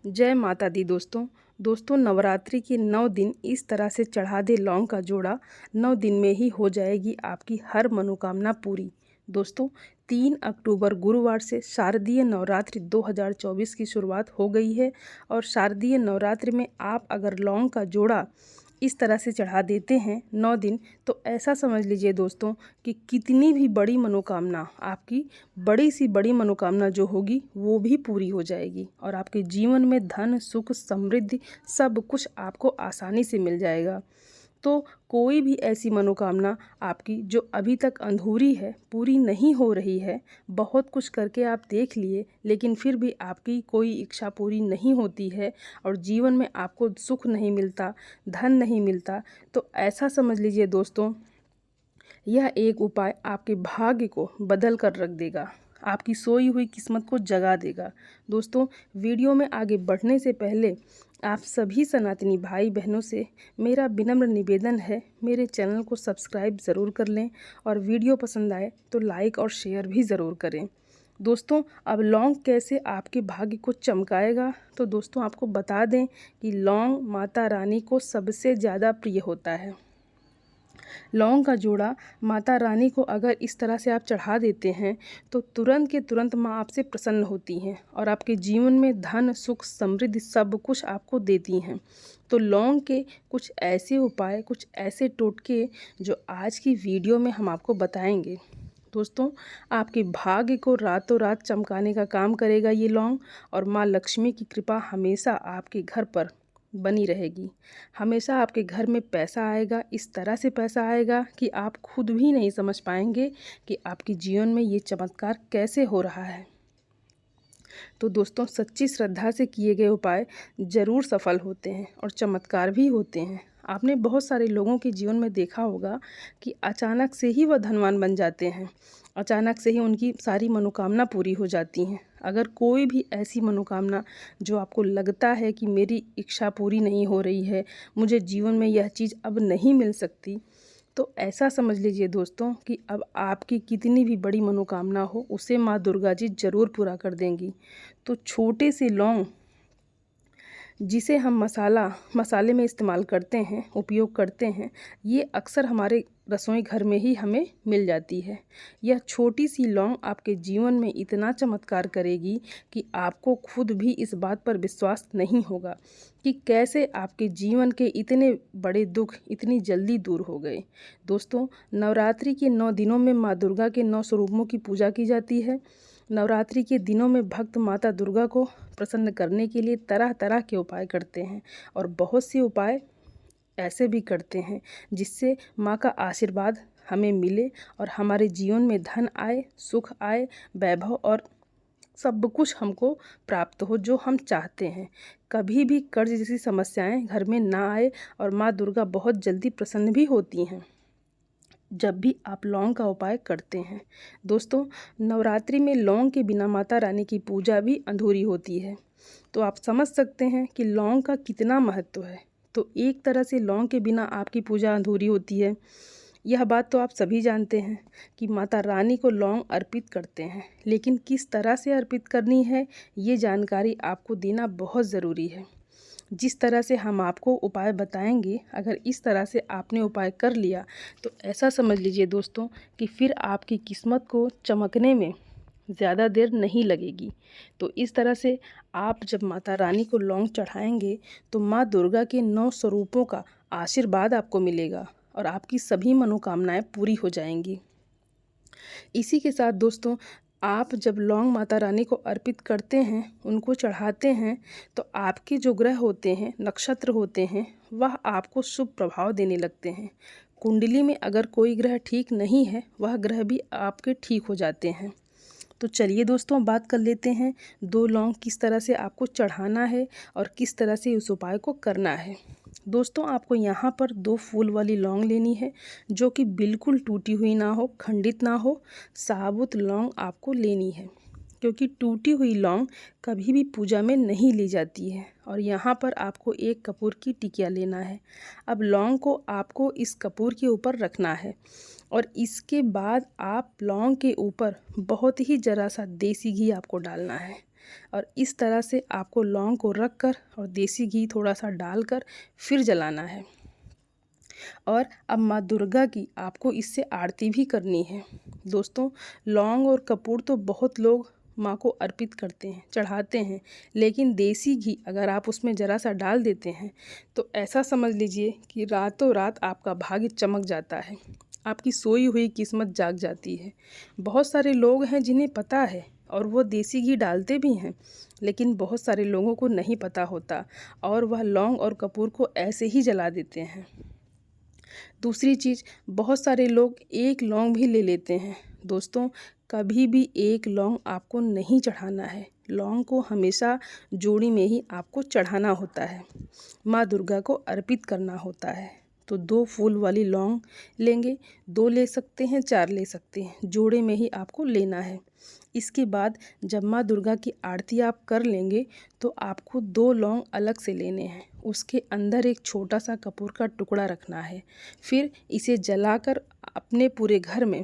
जय माता दी दोस्तों नवरात्रि के 9 दिन इस तरह से चढ़ा दे लौंग का जोड़ा। 9 दिन में ही हो जाएगी आपकी हर मनोकामना पूरी। दोस्तों 3 अक्टूबर गुरुवार से शारदीय नवरात्रि 2024 की शुरुआत हो गई है और शारदीय नवरात्रि में आप अगर लौंग का जोड़ा इस तरह से चढ़ा देते हैं 9 दिन, तो ऐसा समझ लीजिए दोस्तों कि कितनी भी बड़ी मनोकामना, आपकी बड़ी सी बड़ी मनोकामना जो होगी वो भी पूरी हो जाएगी और आपके जीवन में धन सुख समृद्धि सब कुछ आपको आसानी से मिल जाएगा। तो कोई भी ऐसी मनोकामना आपकी जो अभी तक अधूरी है, पूरी नहीं हो रही है, बहुत कुछ करके आप देख लिए लेकिन फिर भी आपकी कोई इच्छा पूरी नहीं होती है और जीवन में आपको सुख नहीं मिलता, धन नहीं मिलता, तो ऐसा समझ लीजिए दोस्तों यह एक उपाय आपके भाग्य को बदल कर रख देगा, आपकी सोई हुई किस्मत को जगा देगा। दोस्तों वीडियो में आगे बढ़ने से पहले आप सभी सनातनी भाई बहनों से मेरा विनम्र निवेदन है, मेरे चैनल को सब्सक्राइब ज़रूर कर लें और वीडियो पसंद आए तो लाइक और शेयर भी ज़रूर करें। दोस्तों अब लौंग कैसे आपके भाग्य को चमकाएगा, तो दोस्तों आपको बता दें कि लौंग माता रानी को सबसे ज़्यादा प्रिय होता है। लौंग का जोड़ा माता रानी को अगर इस तरह से आप चढ़ा देते हैं तो तुरंत के तुरंत माँ आपसे प्रसन्न होती हैं और आपके जीवन में धन सुख समृद्धि सब कुछ आपको देती हैं। तो लौंग के कुछ ऐसे उपाय, कुछ ऐसे टोटके जो आज की वीडियो में हम आपको बताएंगे। दोस्तों आपके भाग्य को रातों रात चमकाने का काम करेगा ये लौंग और माँ लक्ष्मी की कृपा हमेशा आपके घर पर बनी रहेगी। हमेशा आपके घर में पैसा आएगा, इस तरह से पैसा आएगा कि आप खुद भी नहीं समझ पाएंगे कि आपके जीवन में ये चमत्कार कैसे हो रहा है। तो दोस्तों सच्ची श्रद्धा से किए गए उपाय ज़रूर सफल होते हैं और चमत्कार भी होते हैं। आपने बहुत सारे लोगों के जीवन में देखा होगा कि अचानक से ही वह धनवान बन जाते हैं, अचानक से ही उनकी सारी मनोकामना पूरी हो जाती हैं। अगर कोई भी ऐसी मनोकामना जो आपको लगता है कि मेरी इच्छा पूरी नहीं हो रही है, मुझे जीवन में यह चीज़ अब नहीं मिल सकती, तो ऐसा समझ लीजिए दोस्तों कि अब आपकी कितनी भी बड़ी मनोकामना हो उसे माँ दुर्गा जी ज़रूर पूरा कर देंगी। तो छोटे से लौंग जिसे हम मसाले में इस्तेमाल करते हैं, उपयोग करते हैं, ये अक्सर हमारे रसोई घर में ही हमें मिल जाती है। यह छोटी सी लौंग आपके जीवन में इतना चमत्कार करेगी कि आपको खुद भी इस बात पर विश्वास नहीं होगा कि कैसे आपके जीवन के इतने बड़े दुख इतनी जल्दी दूर हो गए। दोस्तों नवरात्रि के 9 दिनों में माँ दुर्गा के 9 स्वरूपों की पूजा की जाती है। नवरात्रि के दिनों में भक्त माता दुर्गा को प्रसन्न करने के लिए तरह तरह के उपाय करते हैं और बहुत से उपाय ऐसे भी करते हैं जिससे माँ का आशीर्वाद हमें मिले और हमारे जीवन में धन आए, सुख आए, वैभव और सब कुछ हमको प्राप्त हो जो हम चाहते हैं। कभी भी कर्ज जैसी समस्याएं घर में ना आए और माँ दुर्गा बहुत जल्दी प्रसन्न भी होती हैं जब भी आप लौंग का उपाय करते हैं। दोस्तों नवरात्रि में लौंग के बिना माता रानी की पूजा भी अधूरी होती है, तो आप समझ सकते हैं कि लौंग का कितना महत्व है। तो एक तरह से लौंग के बिना आपकी पूजा अधूरी होती है। यह बात तो आप सभी जानते हैं कि माता रानी को लौंग अर्पित करते हैं, लेकिन किस तरह से अर्पित करनी है ये जानकारी आपको देना बहुत ज़रूरी है। जिस तरह से हम आपको उपाय बताएंगे, अगर इस तरह से आपने उपाय कर लिया तो ऐसा समझ लीजिए दोस्तों कि फिर आपकी किस्मत को चमकने में ज़्यादा देर नहीं लगेगी। तो इस तरह से आप जब माता रानी को लौंग चढ़ाएंगे तो माँ दुर्गा के 9 स्वरूपों का आशीर्वाद आपको मिलेगा और आपकी सभी मनोकामनाएं पूरी हो जाएंगी। इसी के साथ दोस्तों आप जब लौंग माता रानी को अर्पित करते हैं, उनको चढ़ाते हैं, तो आपके जो ग्रह होते हैं, नक्षत्र होते हैं, वह आपको शुभ प्रभाव देने लगते हैं। कुंडली में अगर कोई ग्रह ठीक नहीं है, वह ग्रह भी आपके ठीक हो जाते हैं। तो चलिए दोस्तों बात कर लेते हैं 2 लौंग किस तरह से आपको चढ़ाना है और किस तरह से उस उपाय को करना है। दोस्तों आपको यहाँ पर 2 फूल वाली लौंग लेनी है जो कि बिल्कुल टूटी हुई ना हो, खंडित ना हो, साबुत लौंग आपको लेनी है क्योंकि टूटी हुई लौंग कभी भी पूजा में नहीं ली जाती है। और यहाँ पर आपको 1 कपूर की टिकिया लेना है। अब लौंग को आपको इस कपूर के ऊपर रखना है और इसके बाद आप लौंग के ऊपर बहुत ही ज़रा सा देसी घी आपको डालना है। और इस तरह से आपको लौंग को रख कर और देसी घी थोड़ा सा डालकर फिर जलाना है। और अब माँ दुर्गा की आपको इससे आरती भी करनी है। दोस्तों, लौंग और कपूर तो बहुत लोग माँ को अर्पित करते हैं, चढ़ाते हैं, लेकिन देसी घी अगर आप उसमें ज़रा सा डाल देते हैं तो ऐसा समझ लीजिए कि रातों रात आपका भाग्य चमक जाता है, आपकी सोई हुई किस्मत जाग जाती है। बहुत सारे लोग हैं जिन्हें पता है और वो देसी घी डालते भी हैं, लेकिन बहुत सारे लोगों को नहीं पता होता और वह लौंग और कपूर को ऐसे ही जला देते हैं। दूसरी चीज़, बहुत सारे लोग एक लौंग भी ले लेते हैं। दोस्तों, कभी भी एक लौंग आपको नहीं चढ़ाना है। लौंग को हमेशा जोड़ी में ही आपको चढ़ाना होता है, माँ दुर्गा को अर्पित करना होता है। तो 2 फूल वाली लौंग लेंगे, 2 ले सकते हैं, 4 ले सकते हैं, जोड़े में ही आपको लेना है। इसके बाद जब माँ दुर्गा की आरती आप कर लेंगे तो आपको 2 लौंग अलग से लेने हैं, उसके अंदर एक छोटा सा कपूर का टुकड़ा रखना है। फिर इसे जलाकर अपने पूरे घर में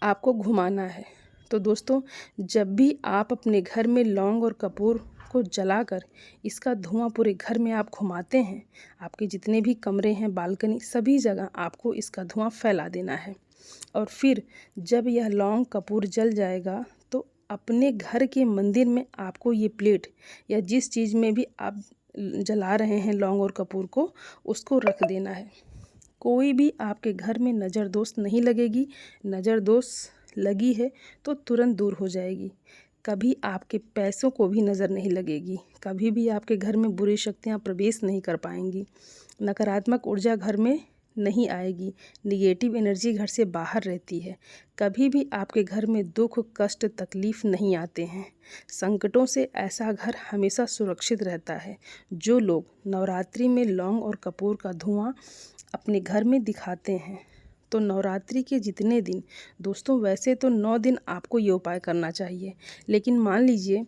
आपको घुमाना है। तो दोस्तों, जब भी आप अपने घर में लौंग और कपूर को जलाकर इसका धुआं पूरे घर में आप घुमाते हैं, आपके जितने भी कमरे हैं, बालकनी, सभी जगह आपको इसका धुआं फैला देना है। और फिर जब यह लौंग कपूर जल जाएगा तो अपने घर के मंदिर में आपको ये प्लेट या जिस चीज़ में भी आप जला रहे हैं लौंग और कपूर को, उसको रख देना है। कोई भी आपके घर में नज़र दोष नहीं लगेगी। नज़र दोष लगी है तो तुरंत दूर हो जाएगी। कभी आपके पैसों को भी नज़र नहीं लगेगी। कभी भी आपके घर में बुरी शक्तियाँ प्रवेश नहीं कर पाएंगी। नकारात्मक ऊर्जा घर में नहीं आएगी। निगेटिव एनर्जी घर से बाहर रहती है। कभी भी आपके घर में दुख, कष्ट, तकलीफ़ नहीं आते हैं। संकटों से ऐसा घर हमेशा सुरक्षित रहता है। जो लोग नवरात्रि में लौंग और कपूर का धुआं अपने घर में दिखाते हैं, तो नवरात्रि के जितने दिन, दोस्तों वैसे तो 9 दिन आपको ये उपाय करना चाहिए, लेकिन मान लीजिए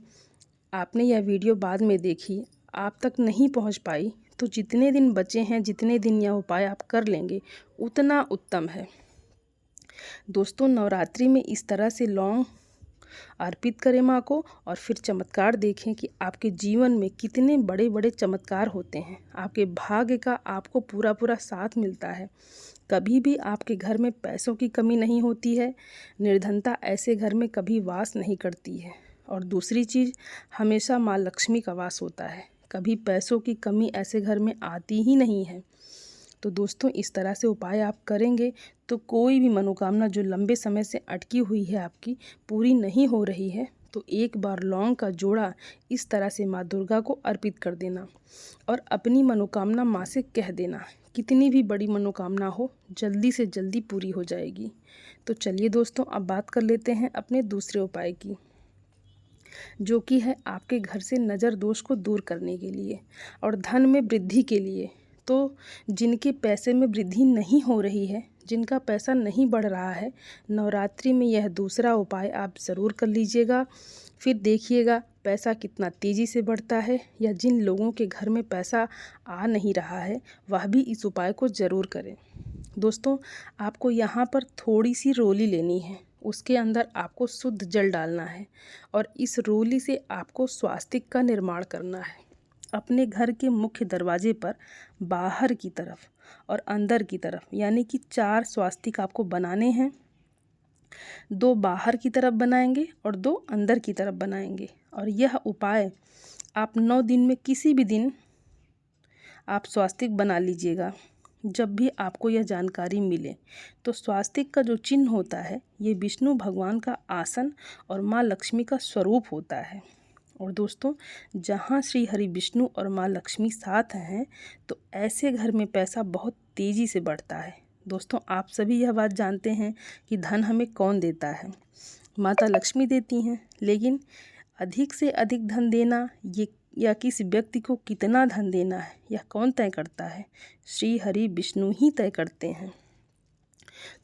आपने यह वीडियो बाद में देखी, आप तक नहीं पहुंच पाई, तो जितने दिन बचे हैं, जितने दिन यह उपाय आप कर लेंगे उतना उत्तम है। दोस्तों, नवरात्रि में इस तरह से लौंग अर्पित करें माँ को और फिर चमत्कार देखें कि आपके जीवन में कितने बड़े बड़े चमत्कार होते हैं। आपके भाग्य का आपको पूरा पूरा साथ मिलता है। कभी भी आपके घर में पैसों की कमी नहीं होती है। निर्धनता ऐसे घर में कभी वास नहीं करती है। और दूसरी चीज़, हमेशा माँ लक्ष्मी का वास होता है। कभी पैसों की कमी ऐसे घर में आती ही नहीं है। तो दोस्तों, इस तरह से उपाय आप करेंगे तो कोई भी मनोकामना जो लंबे समय से अटकी हुई है आपकी, पूरी नहीं हो रही है, तो एक बार लौंग का जोड़ा इस तरह से माँ दुर्गा को अर्पित कर देना और अपनी मनोकामना माँ से कह देना। कितनी भी बड़ी मनोकामना हो, जल्दी से जल्दी पूरी हो जाएगी। तो चलिए दोस्तों, अब बात कर लेते हैं अपने दूसरे उपाय की, जो कि है आपके घर से नज़र दोष को दूर करने के लिए और धन में वृद्धि के लिए। तो जिनके पैसे में वृद्धि नहीं हो रही है, जिनका पैसा नहीं बढ़ रहा है, नवरात्रि में यह दूसरा उपाय आप ज़रूर कर लीजिएगा। फिर देखिएगा पैसा कितना तेज़ी से बढ़ता है। या जिन लोगों के घर में पैसा आ नहीं रहा है, वह भी इस उपाय को ज़रूर करें। दोस्तों, आपको यहाँ पर थोड़ी सी रोली लेनी है, उसके अंदर आपको शुद्ध जल डालना है और इस रोली से आपको स्वास्तिक का निर्माण करना है। अपने घर के मुख्य दरवाजे पर बाहर की तरफ और अंदर की तरफ, यानी कि 4 स्वास्तिक आपको बनाने हैं। 2 बाहर की तरफ बनाएंगे और 2 अंदर की तरफ बनाएंगे। और यह उपाय आप 9 दिन में किसी भी दिन आप स्वास्तिक बना लीजिएगा। जब भी आपको यह जानकारी मिले, तो स्वास्तिक का जो चिन्ह होता है, ये विष्णु भगवान का आसन और माँ लक्ष्मी का स्वरूप होता है। और दोस्तों, जहाँ श्री हरि विष्णु और माँ लक्ष्मी साथ हैं, तो ऐसे घर में पैसा बहुत तेज़ी से बढ़ता है। दोस्तों, आप सभी यह बात जानते हैं कि धन हमें कौन देता है? माता लक्ष्मी देती हैं। लेकिन अधिक से अधिक धन देना ये या किसी व्यक्ति को कितना धन देना है, यह कौन तय करता है? श्री हरि विष्णु ही तय करते हैं।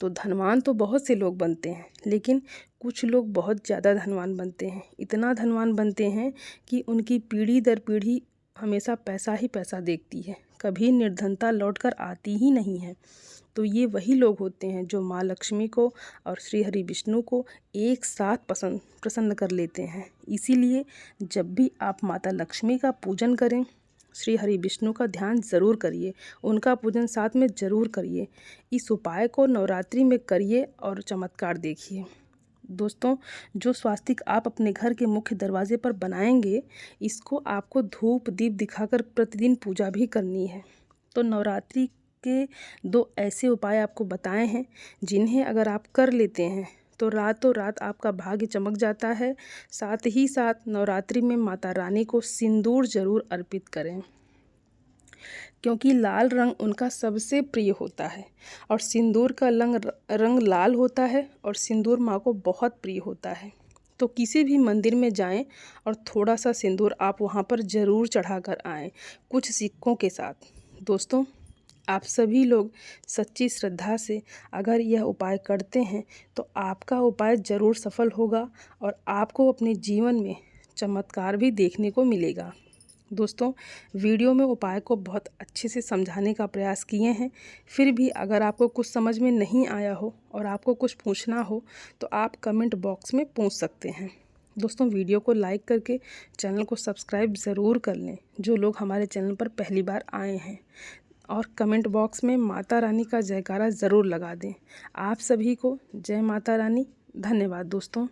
तो धनवान तो बहुत से लोग बनते हैं, लेकिन कुछ लोग बहुत ज़्यादा धनवान बनते हैं। इतना धनवान बनते हैं कि उनकी पीढ़ी दर पीढ़ी हमेशा पैसा ही पैसा देखती है, कभी निर्धनता लौट कर आती ही नहीं है। तो ये वही लोग होते हैं जो माँ लक्ष्मी को और श्री हरि विष्णु को एक साथ प्रसन्न कर लेते हैं। इसीलिए जब भी आप माता लक्ष्मी का पूजन करें, श्री हरि विष्णु का ध्यान ज़रूर करिए, उनका पूजन साथ में ज़रूर करिए। इस उपाय को नवरात्रि में करिए और चमत्कार देखिए। दोस्तों, जो स्वास्तिक आप अपने घर के मुख्य दरवाजे पर बनाएंगे, इसको आपको धूप दीप दिखाकर प्रतिदिन पूजा भी करनी है। तो नवरात्रि के 2 ऐसे उपाय आपको बताए हैं, जिन्हें अगर आप कर लेते हैं तो रातों रात आपका भाग्य चमक जाता है। साथ ही साथ नवरात्रि में माता रानी को सिंदूर ज़रूर अर्पित करें, क्योंकि लाल रंग उनका सबसे प्रिय होता है और सिंदूर का रंग लाल होता है और सिंदूर माँ को बहुत प्रिय होता है। तो किसी भी मंदिर में जाएं और थोड़ा सा सिंदूर आप वहाँ पर ज़रूर चढ़ा कर आएँ, कुछ सिक्कों के साथ। दोस्तों, आप सभी लोग सच्ची श्रद्धा से अगर यह उपाय करते हैं तो आपका उपाय ज़रूर सफल होगा और आपको अपने जीवन में चमत्कार भी देखने को मिलेगा। दोस्तों, वीडियो में उपाय को बहुत अच्छे से समझाने का प्रयास किए हैं, फिर भी अगर आपको कुछ समझ में नहीं आया हो और आपको कुछ पूछना हो तो आप कमेंट बॉक्स में पूछ सकते हैं। दोस्तों, वीडियो को लाइक करके चैनल को सब्सक्राइब ज़रूर कर लें, जो लोग हमारे चैनल पर पहली बार आए हैं, और कमेंट बॉक्स में माता रानी का जयकारा ज़रूर लगा दें। आप सभी को जय माता रानी। धन्यवाद दोस्तों।